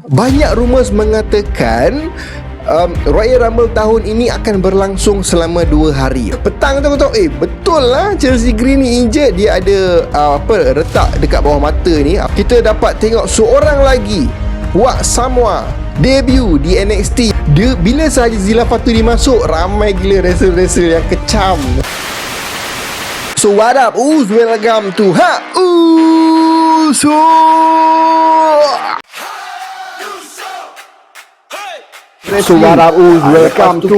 Banyak rumours mengatakan Royal Rumble tahun ini akan berlangsung selama 2 hari. Petang tu aku tahu, betul lah Chelsea Green ni injured. Dia ada retak dekat bawah mata ni. Kita dapat tengok seorang lagi, Wak Samoa, debut di NXT. Dia bila sahaja Zilla Faturi masuk, ramai gila wrestler-wrestler yang kecam. So what up Uz, welcome to Uso. So what up Uz, welcome to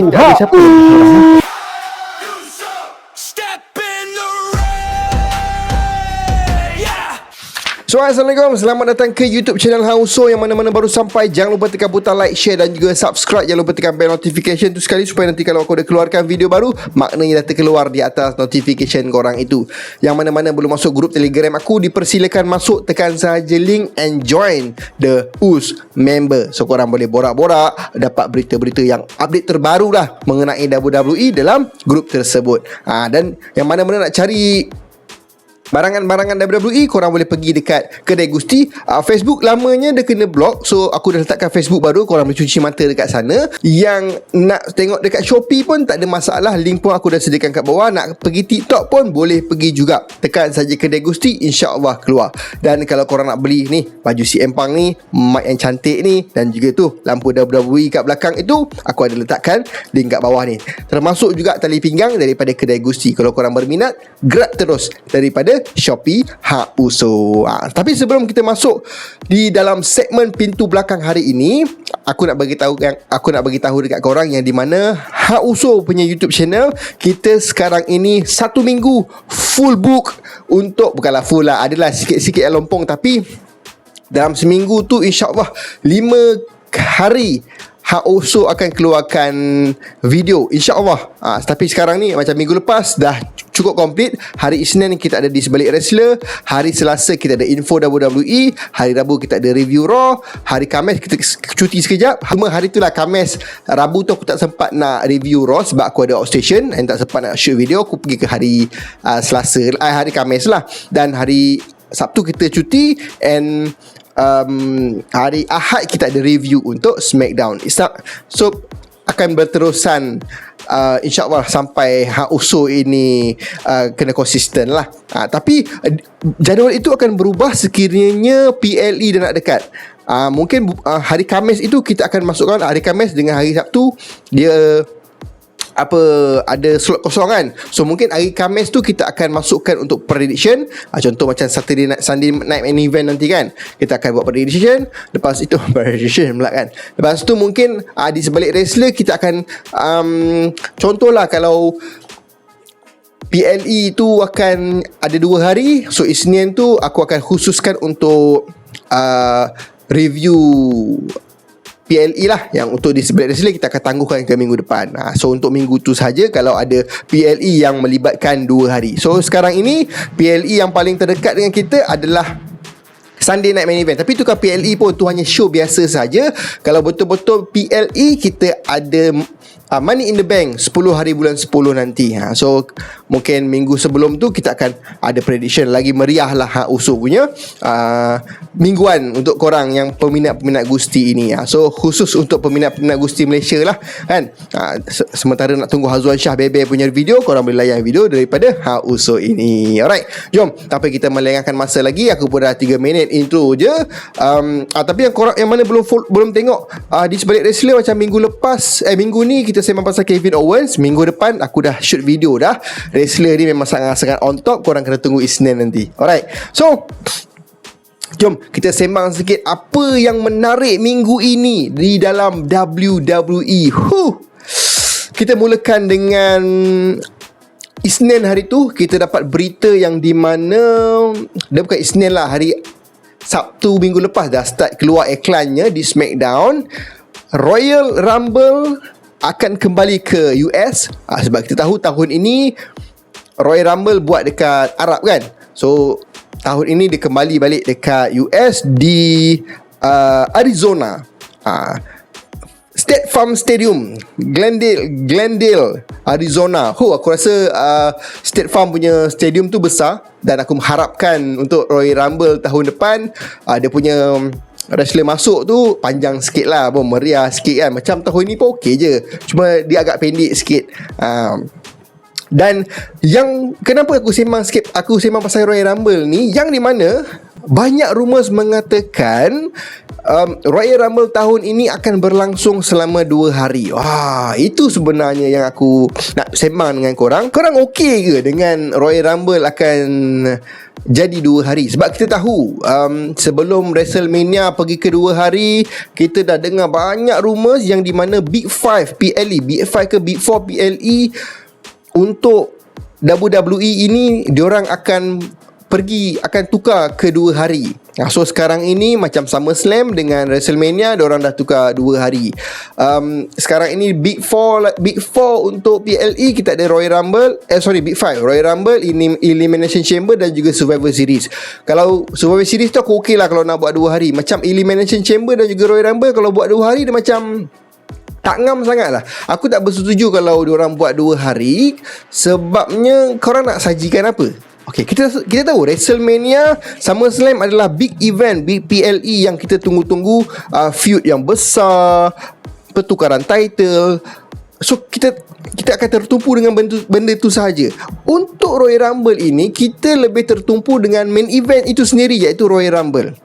So Assalamualaikum, selamat datang ke YouTube channel Hauso. Yang mana-mana baru sampai, jangan lupa tekan butang like, share dan juga subscribe. Jangan lupa tekan bell notification tu sekali, supaya nanti kalau aku dah keluarkan video baru, maknanya dah terkeluar di atas notification korang itu. Yang mana-mana belum masuk grup Telegram aku, dipersilakan masuk, tekan sahaja link and join the US member. So korang boleh borak-borak, dapat berita-berita yang update terbaru lah mengenai WWE dalam grup tersebut. Dan yang mana-mana nak cari barangan-barangan WWE, korang boleh pergi dekat Kedai Gusti. Facebook lamanya dia kena block, so aku dah letakkan Facebook baru. Korang boleh cuci mata dekat sana. Yang nak tengok dekat Shopee pun tak ada masalah, link pun aku dah sediakan kat bawah. Nak pergi TikTok pun boleh pergi juga. Tekan saja Kedai Gusti, insya-Allah keluar. Dan kalau korang nak beli ni baju si Empang ni, mic yang cantik ni, dan juga tu lampu WWE kat belakang itu, aku ada letakkan link kat bawah ni. Termasuk juga tali pinggang daripada Kedai Gusti. Kalau korang berminat, grab terus daripada Shopee Hauso. Tapi sebelum kita masuk di dalam segmen pintu belakang hari ini, aku nak bagi tahu dekat korang yang di mana Hauso punya YouTube channel kita sekarang ini 1 minggu full book untuk, bukanlah full lah, adalah sikit-sikit yang lompong, tapi dalam seminggu tu insya-Allah 5 hari Hauso akan keluarkan video, insya-Allah. Tapi sekarang ni macam minggu lepas dah cukup komplit. Hari Isnin kita ada Di Sebalik Wrestler, hari Selasa kita ada info WWE, hari Rabu kita ada review Raw, hari Khamis kita cuti sekejap. Cuma hari tu lah, Khamis, Rabu tu aku tak sempat nak review Raw sebab aku ada outstation and tak sempat nak shoot video. Aku pergi ke hari Selasa, hari Khamis lah. Dan hari Sabtu kita cuti, and hari Ahad kita ada review untuk SmackDown. So akan berterusan insya-Allah sampai Hauso ini kena konsisten lah. Tapi jadual itu akan berubah sekiranya PLE dah nak dekat. Mungkin hari Khamis itu kita akan masukkan hari Khamis dengan hari Sabtu dia ada slot kosong kan. So mungkin hari Khamis tu kita akan masukkan untuk prediction. Contoh macam Sunday night main event nanti kan, kita akan buat prediction. Lepas itu prediction pula kan. Lepas tu mungkin Di Sebalik Wrestler kita akan contohlah kalau PLE tu akan ada 2 hari. So Isnin tu aku akan khususkan untuk review PLE lah, yang untuk Di Sebalik Wrestler kita akan tangguhkan ke minggu depan. So untuk minggu tu saja kalau ada PLE yang melibatkan 2 hari. So sekarang ini PLE yang paling terdekat dengan kita adalah Sunday Night Main Event. Tapi tukar PLE pun tu hanya show biasa saja. Kalau betul-betul PLE, kita ada Money in the Bank 10 hari bulan 10 nanti. So mungkin minggu sebelum tu kita akan ada prediction lagi meriah lah Hauso punya mingguan untuk korang yang peminat-peminat Gusti ini. So khusus untuk peminat-peminat Gusti Malaysia lah kan. Sementara nak tunggu Hazuan Shah Bebe punya video, korang boleh layan video daripada Hauso ini. Alright, jom tanpa kita melengahkan masa lagi. Aku pun dah 3 minit intro je. Tapi yang korang yang mana belum tengok Di Sebalik Wrestler macam minggu lepas, minggu ni kita sembang pasal Kevin Owens. Minggu depan aku dah shoot video dah. Wrestler ni memang sangat-sangat on top. Korang kena tunggu Isnin nanti. Alright, so jom kita sembang sikit apa yang menarik minggu ini di dalam WWE. Kita mulakan dengan Isnin hari tu. Kita dapat berita yang di mana dia bukan Isnin lah, hari Sabtu minggu lepas dah start keluar iklannya di SmackDown. Royal Rumble akan kembali ke US. Sebab kita tahu tahun ini Royal Rumble buat dekat Arab kan. So tahun ini dia kembali balik dekat US di Arizona. State Farm Stadium, Glendale, Arizona. Aku rasa State Farm punya stadium tu besar, dan aku mengharapkan untuk Royal Rumble tahun depan dia punya wrestler masuk tu panjang sikit lah, meriah sikit kan. Macam tahun ni pun okey je, cuma dia agak pendek sikit. Dan yang kenapa aku sembang pasal Royal Rumble ni, yang di mana banyak rumours mengatakan Royal Rumble tahun ini akan berlangsung selama 2 hari. Wah, itu sebenarnya yang aku nak sembang dengan korang. Korang okey ke dengan Royal Rumble akan jadi 2 hari? Sebab kita tahu sebelum WrestleMania pergi ke 2 hari, kita dah dengar banyak rumours yang di mana Big 5 PLE, Big 5 ke Big 4 PLE untuk WWE ini, diorang akan tukar ke 2 hari. So sekarang ini macam SummerSlam dengan WrestleMania, diorang dah tukar 2 hari. Sekarang ini Big 4 untuk PLE, kita ada Royal Rumble, Big 5, Royal Rumble, Elimination Chamber dan juga Survivor Series. Kalau Survivor Series tu aku okey lah kalau nak buat 2 hari. Macam Elimination Chamber dan juga Royal Rumble, kalau buat 2 hari dia macam tak ngam sangat lah. Aku tak bersetuju kalau diorang buat 2 hari. Sebabnya korang nak sajikan apa? Okay, kita tahu WrestleMania, SummerSlam adalah big event, big PLE yang kita tunggu-tunggu, feud yang besar, pertukaran title. So kita akan tertumpu dengan benda tu sahaja. Untuk Royal Rumble ini, kita lebih tertumpu dengan main event itu sendiri, iaitu Royal Rumble.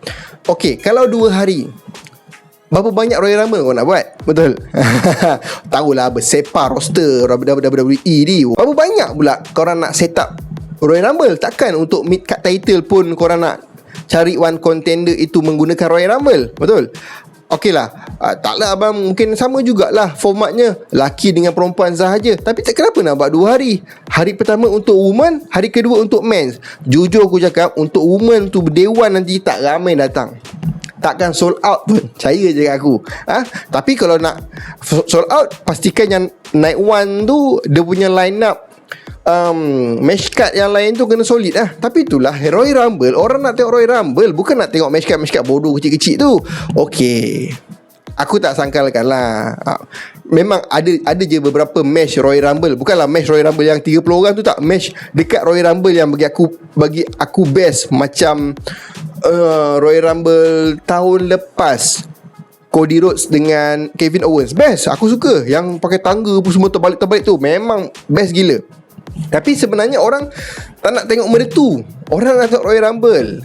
Okay, kalau 2 hari, berapa banyak Royal Rumble kau nak buat? Betul. Tahulah bersepar roster WWE ni. Berapa banyak pula korang nak set up Royal Rumble? Takkan untuk mid card title pun korang nak cari one contender itu menggunakan Royal Rumble. Betul. Okey lah, taklah abang, mungkin sama jugalah formatnya, laki dengan perempuan sahaja. Tapi kenapa nak buat 2 hari? Hari pertama untuk woman, hari kedua untuk men's. Jujur aku cakap, untuk woman tu Day 1 nanti tak ramai datang, takkan sold out pun, percaya je kat aku. Tapi kalau nak sold out, pastikan yang night 1 tu dia punya line up, match card yang lain tu kena solid lah. Tapi itulah Royal Rumble, orang nak tengok Royal Rumble, bukan nak tengok match card bodoh kecil-kecil tu. Okay, aku tak sangkalkan lah. Memang ada je beberapa match Royal Rumble, bukanlah match Royal Rumble yang 30 orang tu, tak. Match dekat Royal Rumble yang bagi aku best. Macam Royal Rumble tahun lepas, Cody Rhodes dengan Kevin Owens, best. Aku suka yang pakai tangga pun semua terbalik-terbalik tu, memang best gila. Tapi sebenarnya orang tak nak tengok benda tu. Orang nak tengok Royal Rumble.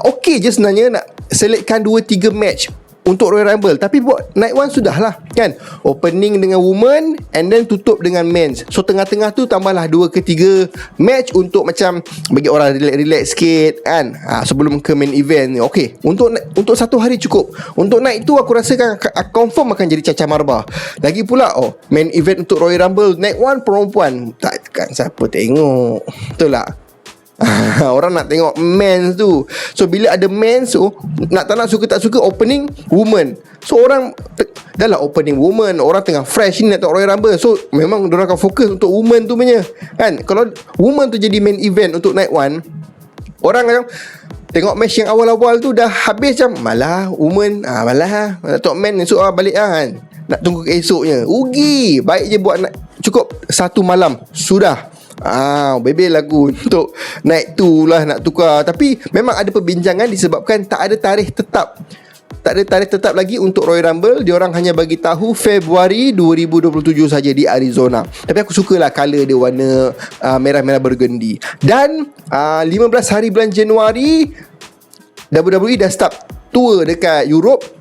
Okey je sebenarnya nak selectkan 2-3 match untuk Royal Rumble, tapi buat night 1 sudahlah kan. Opening dengan woman and then tutup dengan men's. So tengah-tengah tu tambahlah 2 ke 3 match untuk macam bagi orang relax sikit kan, sebelum ke main event ni. Okey, untuk 1 hari cukup. Untuk night tu aku rasakan confirm akan jadi cacah marbah. Lagi pula main event untuk Royal Rumble night 1 perempuan, takkan siapa tengok. Betul tak? Orang nak tengok men's tu. So bila ada men's tu, nak tak nak, suka tak suka, opening woman. So orang dah lah opening woman, orang tengah fresh ni nak tengok Royal Rumble. So memang diorang akan fokus untuk woman tu punya kan. Kalau woman tu jadi main event untuk night 1, orang akan tengok match yang awal-awal tu dah habis macam malah woman, malah nak tengok men esok balik kan. Nak tunggu ke esoknya, rugi. Baik je buat cukup 1 malam sudah. Bebel aku untuk night tu lah nak tukar. Tapi memang ada perbincangan disebabkan tak ada tarikh tetap lagi untuk Royal Rumble. Diorang hanya bagi tahu Februari 2027 saja di Arizona. Tapi aku sukalah colour dia, warna merah-merah burgundy. Dan 15 hari bulan Januari WWE dah start tour dekat Europe.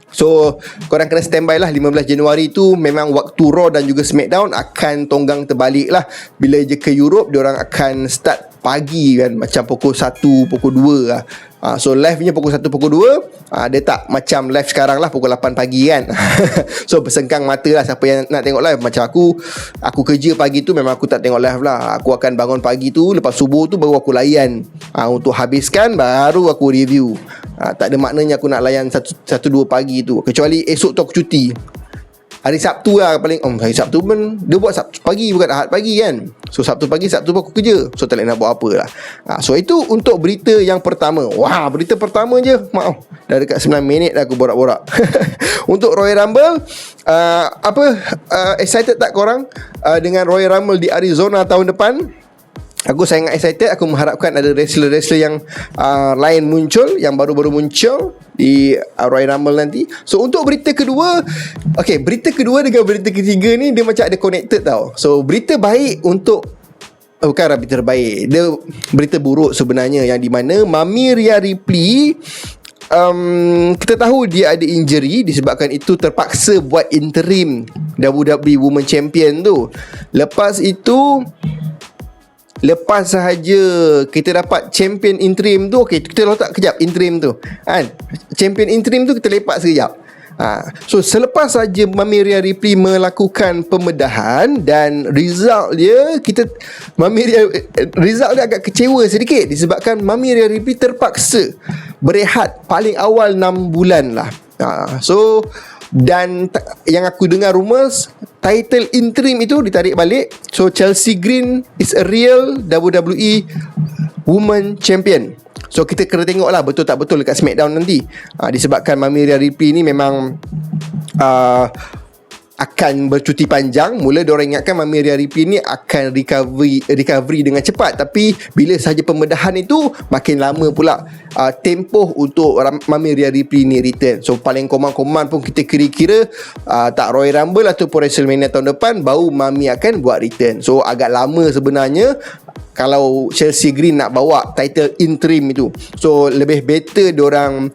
So korang kena standby lah. 15 Januari tu memang waktu Raw dan juga SmackDown akan tonggang terbalik lah. Bila je ke Europe, diorang akan start pagi kan, macam pukul 1, pukul 2 lah. So live-nya pukul 1, pukul 2. Dia tak macam live sekarang lah pukul 8 pagi kan. So bersengkang mata lah siapa yang nak tengok live. Macam aku kerja pagi tu, memang aku tak tengok live lah. Aku akan bangun pagi tu, lepas subuh tu baru aku layan, untuk habiskan baru aku review. Tak ada maknanya aku nak layan 1-2 pagi tu, kecuali esok tu aku cuti. Hari Sabtu lah paling. Hari Sabtu pun dia buat Sabtu pagi, bukan Ahad pagi kan. So Sabtu pagi, Sabtu pun aku kerja. So tak nak buat apa lah. So itu untuk berita yang pertama. Wah, berita pertama je, maaf, dah dekat 9 minit dah aku borak-borak. Untuk Royal Rumble, excited tak korang dengan Royal Rumble di Arizona tahun depan? Aku sangat excited. Aku mengharapkan ada wrestler-wrestler yang lain muncul, yang baru-baru muncul di Royal Rumble nanti. So untuk berita kedua, okay, berita kedua dengan berita ketiga ni dia macam ada connected tau. So berita baik untuk bukan berita terbaik, dia berita buruk sebenarnya, yang di mana Mami Rhea Ripley, kita tahu dia ada injury, disebabkan itu terpaksa buat interim WWE Women Champion tu. Lepas sahaja kita dapat champion interim tu, okay, kita letak kejap interim tu kan, champion interim tu kita lepak sekejap. So selepas saja Mami Rhea Ripley melakukan pembedahan, dan result dia result dia agak kecewa sedikit, disebabkan Mami Rhea Ripley terpaksa berehat paling awal 6 bulan lah. So dan yang aku dengar rumors, title interim itu ditarik balik. So Chelsea Green is a real WWE Women Champion. So kita kena tengok lah betul tak betul dekat SmackDown nanti. Disebabkan Mami Rhea Ripley ni memang akan bercuti panjang. Mula diorang ingatkan Mami Rhea Ripley ni akan recovery dengan cepat, tapi bila sahaja pembedahan itu, makin lama pula tempoh untuk Mami Rhea Ripley ni return. So paling common pun kita kira-kira tak Royal Rumble ataupun WrestleMania tahun depan baru Mami akan buat return. So agak lama sebenarnya kalau Chelsea Green nak bawa title interim itu. So lebih better diorang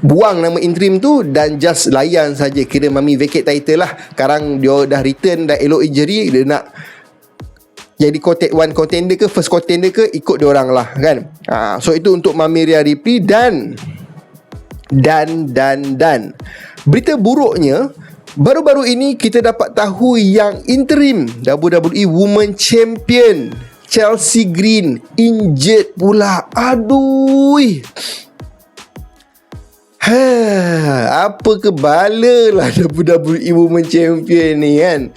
buang nama interim tu dan just layan saja, kira Mami vacate title lah. Sekarang dia dah return, dah elok injury, dia nak jadi one contender ke first contender ke, ikut diorang lah kan. So itu untuk Mami Rhea Ripley. Dan berita buruknya, baru-baru ini kita dapat tahu yang interim WWE Women Champion Chelsea Green injured pula. Aduh, apa kebala lah WWE Women Champion ni kan.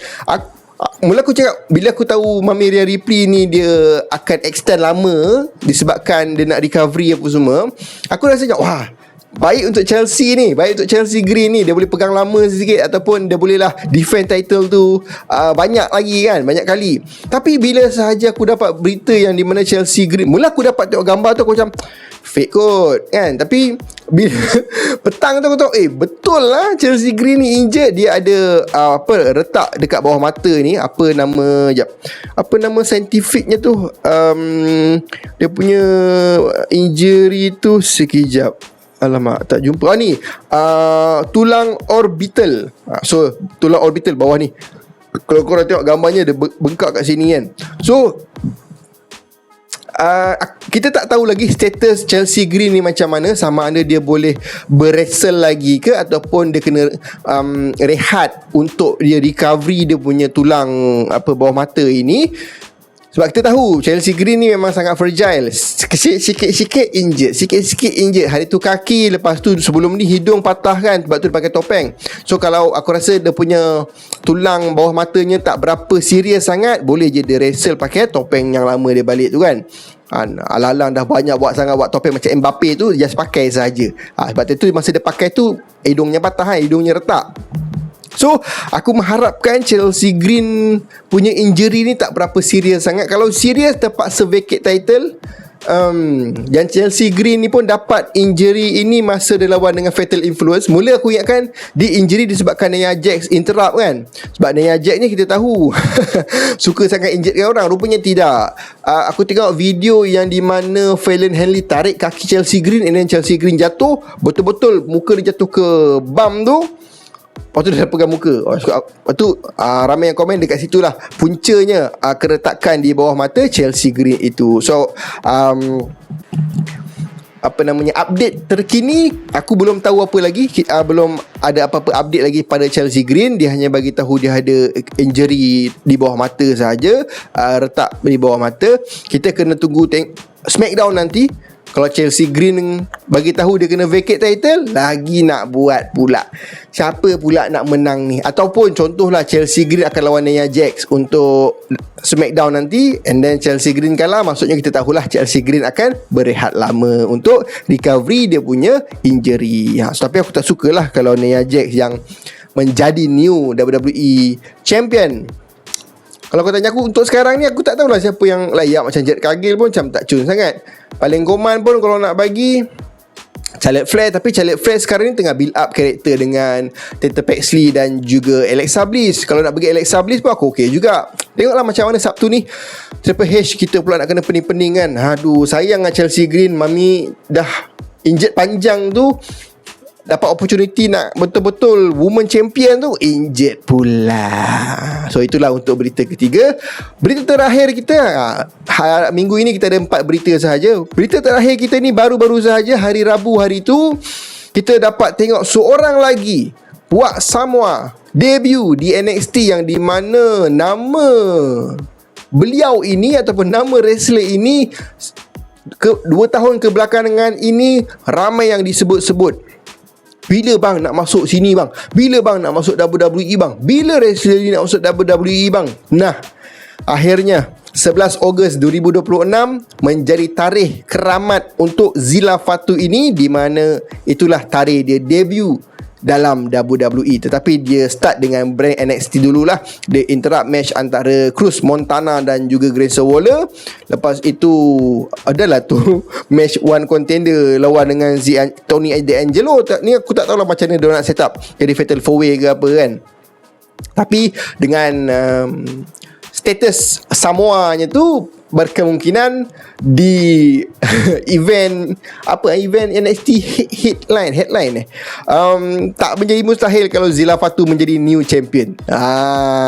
Mula aku cakap, bila aku tahu Mami Rhea Ripley ni dia akan extend lama disebabkan dia nak recovery apa semua, aku rasa macam wah, baik untuk Chelsea ni, baik untuk Chelsea Green ni. Dia boleh pegang lama sikit, ataupun dia boleh lah defend title tu banyak lagi kan, banyak kali. Tapi bila sahaja aku dapat berita yang di mana Chelsea Green, mula aku dapat tengok gambar tu, aku macam fake kot kan. Tapi bila petang tu aku tahu betul lah Chelsea Green ni injured. Dia ada retak dekat bawah mata ni, apa nama saintifiknya tu, dia punya injury tu, sekejap, alamak tak jumpa. Ni tulang orbital. So tulang orbital bawah ni, kalau korang tengok gambarnya, dia bengkak kat sini kan. So kita tak tahu lagi status Chelsea Green ni macam mana, sama ada dia boleh berwrestle lagi ke, ataupun dia kena rehat untuk dia recovery dia punya tulang bawah mata ini. Sebab kita tahu Chelsea Green ni memang sangat fragile. Sikit-sikit injured. Hari tu kaki, lepas tu sebelum ni hidung patah kan, sebab tu dia pakai topeng. So kalau aku rasa dia punya tulang bawah matanya tak berapa serius sangat, boleh je dia wrestle pakai topeng yang lama dia balik tu kan. Alang-alang dah banyak buat topeng macam Mbappe tu, just pakai saja. Sebab tu masa dia pakai tu, hidungnya patah, hidungnya retak. So aku mengharapkan Chelsea Green punya injury ni tak berapa serius sangat. Kalau serius, terpaksa vacate title. Dan Chelsea Green ni pun dapat injury ini masa dia lawan dengan Fatal Influence. Mula aku ingatkan dia injury disebabkan Nia Jax interrupt kan. Sebab Nia Jax ni kita tahu suka sangat injuredkan orang. Rupanya tidak. Aku tengok video yang di mana Fallon Henley tarik kaki Chelsea Green, and then Chelsea Green jatuh. Betul-betul muka dia jatuh ke bam tu. Lepas tu dia pegang muka. Lepas tu ramai yang komen dekat situ lah puncanya keretakan di bawah mata Chelsea Green itu. So update terkini, aku belum tahu apa lagi. Belum ada apa-apa update lagi pada Chelsea Green. Dia hanya bagi tahu dia ada injury di bawah mata saja, retak di bawah mata. Kita kena tunggu SmackDown nanti. Kalau Chelsea Green bagi tahu dia kena vacate title, lagi nak buat pula siapa pula nak menang ni. Ataupun contohlah Chelsea Green akan lawan Nia Jax untuk SmackDown nanti, and then Chelsea Green kalah, maksudnya kita tahulah Chelsea Green akan berehat lama untuk recovery dia punya injury. Tapi aku tak sukalah kalau Nia Jax yang menjadi new WWE Champion. Kalau kau tanya aku untuk sekarang ni, aku tak tahulah siapa yang layak. Macam Jet Kagil pun macam tak cun sangat. Paling command pun kalau nak bagi Charlotte Flair, tapi Charlotte Flair sekarang ni tengah build up karakter dengan Tenta Paxley dan juga Alexa Bliss. Kalau nak bagi Alexa Bliss pun aku okey juga. Tengoklah macam mana Sabtu ni. Triple H kita pula nak kena pening-pening kan. Aduh, sayang lah Chelsea Green. Mami dah injet panjang tu, dapat opportunity nak betul-betul woman champion tu, injet pula. So itulah untuk berita ketiga. Berita terakhir kita, minggu ini kita ada 4 berita sahaja. Berita terakhir kita ni baru-baru sahaja hari Rabu hari tu, kita dapat tengok seorang lagi Wak Samoa debut di NXT, yang di mana nama beliau ini ataupun nama wrestler ini 2 tahun kebelakangan ini ramai yang disebut-sebut. Bila bang nak masuk sini bang? Bila bang nak masuk WWE bang? Bila wrestler ni nak masuk WWE bang? Nah, akhirnya 11 Ogos 2026 menjadi tarikh keramat untuk Zilla Fatu ini, di mana itulah tarikh dia debut dalam WWE. Tetapi dia start dengan brand NXT dululah. Dia interrupt match antara Cruz Montana dan juga Grayson Waller. Lepas itu adalah tu match one contender lawan dengan Tony D'Angelo. Ni aku tak tahulah macam mana dia nak set up, jadi fatal 4-way ke apa kan. Tapi dengan status Samoa-nya tu, berkemungkinan di event NXT headline tak menjadi mustahil kalau Zilla Fatu menjadi new champion.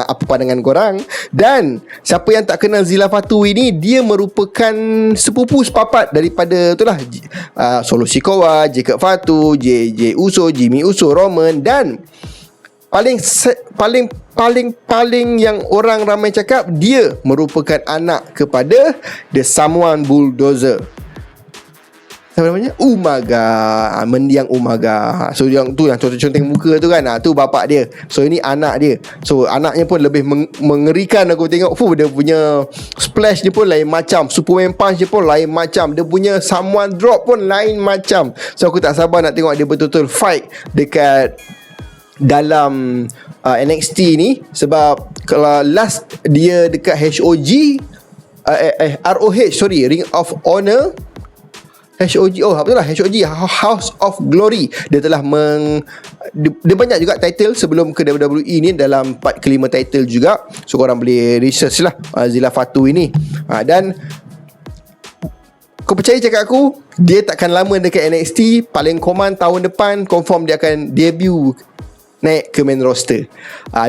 Apa pandangan korang? Dan siapa yang tak kenal Zilla Fatu ini, dia merupakan sepupu sepapat daripada itulah Solo Sikoa, Jacob Fatu, JJ Uso, Jimmy Uso, Roman, dan paling yang orang ramai cakap, dia merupakan anak kepada The Samoan Bulldozer. Siapa namanya? Umaga, mendiang Umaga. So yang tu, yang conteng muka tu kan, tu bapak dia. So ini anak dia. So anaknya pun lebih mengerikan. Aku tengok dia punya splash dia pun lain macam, Superman punch dia pun lain macam, dia punya Samoan drop pun lain macam. So aku tak sabar nak tengok dia betul-betul fight dekat dalam NXT ni. Sebab kalau last dia dekat ROH, Ring of Honor, betul lah, House of Glory, dia telah dia banyak juga title sebelum ke WWE ni, dalam 4 ke 5 title juga. So korang boleh research lah Zilla Fatu ini. Dan kau percaya cakap aku, dia takkan lama dekat NXT. Paling command tahun depan confirm dia akan debut naik ke main roster.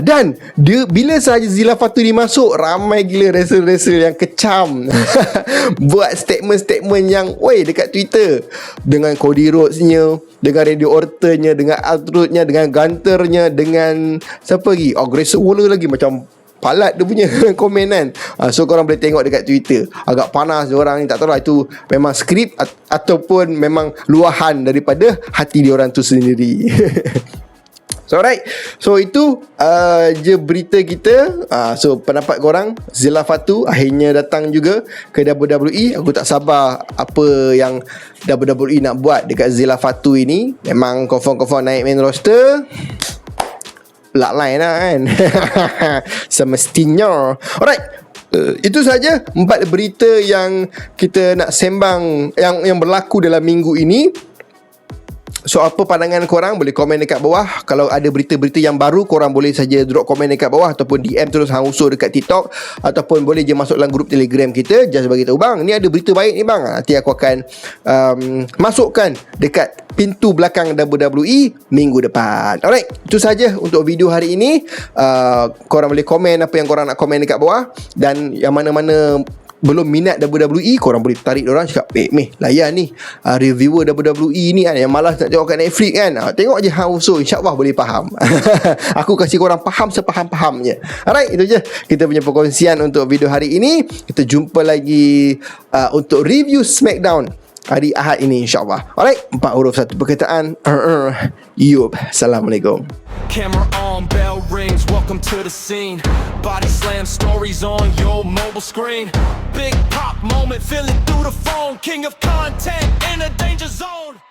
Dan dia, bila sahaja Zilla Fatu ni masuk, ramai gila wrestler-wrestler yang kecam buat statement-statement yang dekat Twitter, dengan Cody Rhodesnya, dengan Randy Ortonnya, dengan R-Truth-nya, dengan Gunter-nya, dengan siapa lagi, Grayson Waller lagi, macam palat dia punya komen kan. So korang boleh tengok dekat Twitter. Agak panas diorang ni, tak tahu lah itu memang skrip ataupun memang luahan daripada hati diorang tu sendiri. So alright, so itu je berita kita. So pendapat korang, Zilla Fatu akhirnya datang juga ke WWE. Aku tak sabar apa yang WWE nak buat dekat Zilla Fatu ini. Memang confirm naik main roster, bloodline lah kan. Semestinya. Alright, itu saja 4 berita yang kita nak sembang, yang berlaku dalam minggu ini. So apa pandangan korang, boleh komen dekat bawah. Kalau ada berita-berita yang baru, korang boleh saja drop komen dekat bawah, ataupun DM terus Hang Uso dekat TikTok, ataupun boleh je masuk dalam grup Telegram kita. Just bagi tahu, bang, ni ada berita baik ni bang, nanti aku akan masukkan dekat pintu belakang WWE minggu depan. Alright, itu saja untuk video hari ini. Korang boleh komen apa yang korang nak komen dekat bawah. Dan yang mana-mana belum minat WWE, korang boleh tarik diorang, cakap meh layan ni reviewer WWE ni kan, yang malas nak tengok kat Netflix kan, tengok je Hang Uso, insyaAllah boleh faham. Aku kasih korang faham sepaham-pahamnya. Alright, itu je kita punya perkongsian untuk video hari ini. Kita jumpa lagi untuk review SmackDown hari Ahad ini, insyaAllah. Alright, 4 huruf 1 perkataan. Yup, Assalamualaikum. Camera on, bell rings, welcome to the scene. Body slam stories on your mobile screen. Big pop moment, feel it through the phone. King of content in a danger zone.